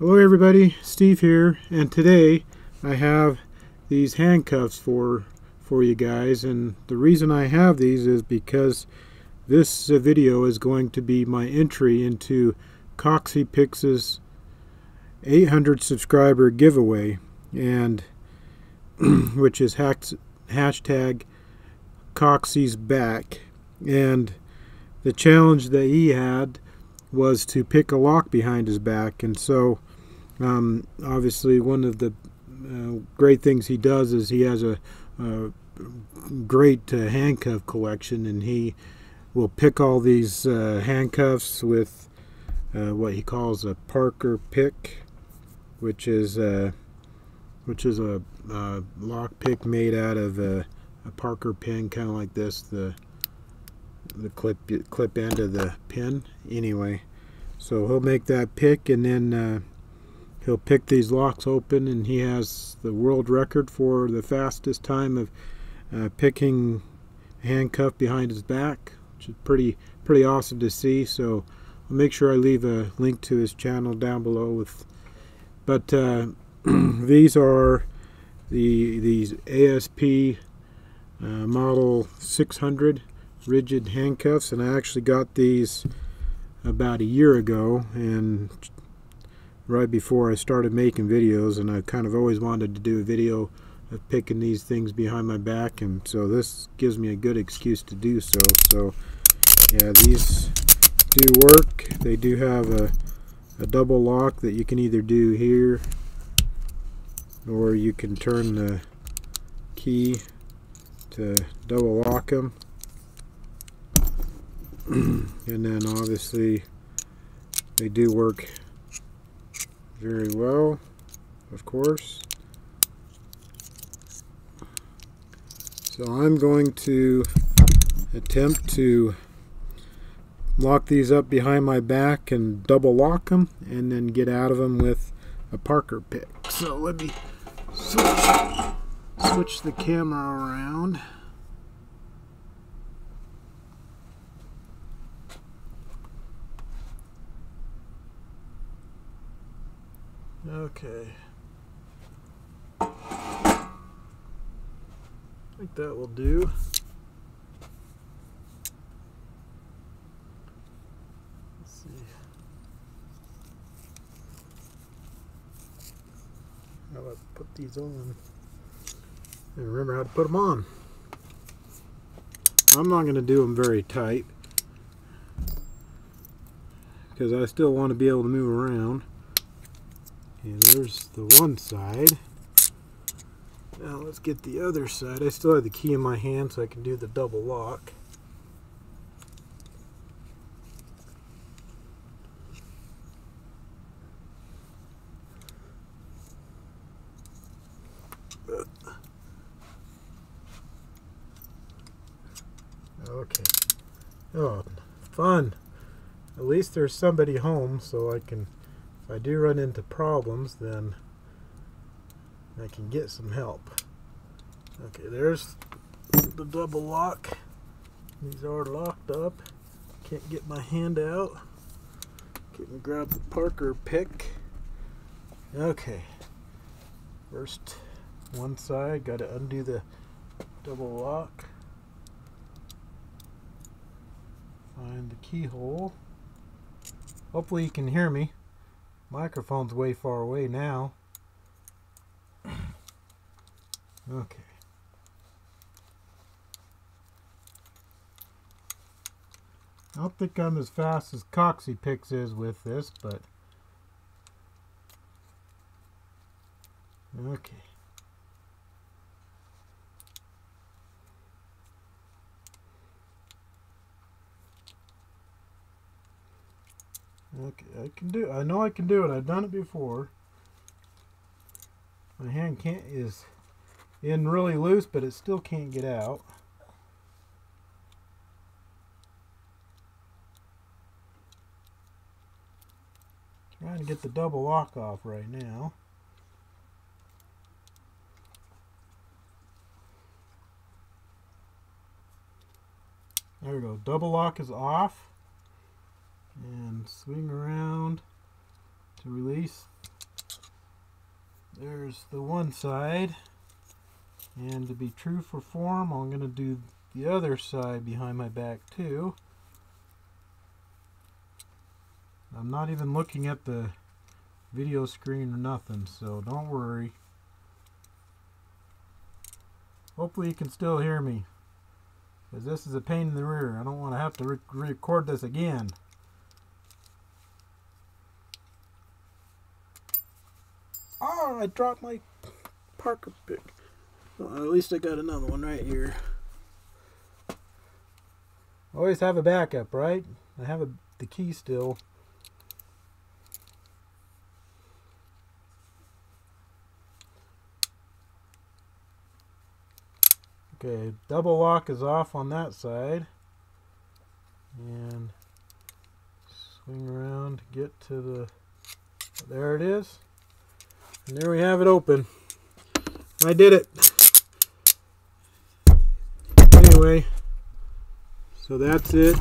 Hello everybody, Steve here, and today I have these handcuffs for you guys, and the reason I have these is because this video is going to be my entry into CoxyPicks' 800 subscriber giveaway, and which is hashtag Coxy's back. And the challenge that he had was to pick a lock behind his back, and so obviously one of the great things he does is he has a great handcuff collection, and he will pick all these handcuffs with what he calls a Parker pick, which is a lock pick made out of a Parker pin, kind of like this, the clip end of the pin. Anyway, so he'll make that pick, and then he'll pick these locks open, and he has the world record for the fastest time of picking a handcuff behind his back, which is pretty awesome to see. So I'll make sure I leave a link to his channel down below. But these are these ASP Model 600 rigid handcuffs, and I actually got these about a year ago, and right before I started making videos, and I kind of always wanted to do a video of picking these things behind my back, and so this gives me a good excuse to do so. So yeah, these do work. They do have a double lock that you can either do here, or you can turn the key to double lock them. And then obviously they do work very well, of course. So I'm going to attempt to lock these up behind my back and double lock them, and then get out of them with a Parker pick. So let me switch the camera around. Okay, I think that will do. Let's see. How do I put these on? And remember how to put them on. I'm not going to do them very tight, because I still want to be able to move around. Okay, there's the one side. Now let's get the other side. I still have the key in my hand, so I can do the double lock. Okay. Oh, fun. At least there's somebody home, so I can, if I do run into problems, then I can get some help. Okay, there's the double lock. These are locked up. Can't get my hand out. Couldn't grab the Parker pick. Okay. First, one side, got to undo the double lock. Find the keyhole. Hopefully you can hear me. Microphone's way far away now. Okay. I don't think I'm as fast as CoxyPicks is with this, but okay. Okay, I know I can do it. I've done it before. My hand is in really loose, but it still can't get out. Trying to get the double lock off right now. There we go. Double lock is off. And swing around to release there's the one side, and to be true for form, I'm going to do the other side behind my back too. I'm not even looking at the video screen or nothing, so don't worry. Hopefully you can still hear me, because this is a pain in the rear. I don't want to have to record this again. Oh, I dropped my Parker pick. Well, at least I got another one right here. Always have a backup, right? I have the key still. Okay, double lock is off on that side. And swing around to get to the... There it is. And there we have it open. I did it. Anyway, so that's it.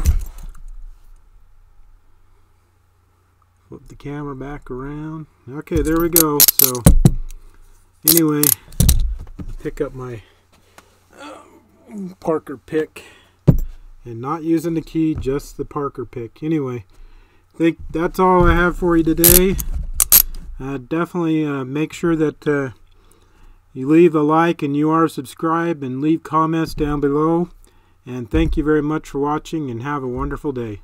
Flip the camera back around. Okay, there we go. So anyway, pick up my Parker pick, and not using the key, just the Parker pick. Anyway, I think that's all I have for you today. Definitely make sure that you leave a like and you are subscribed, and leave comments down below. And thank you very much for watching, and have a wonderful day.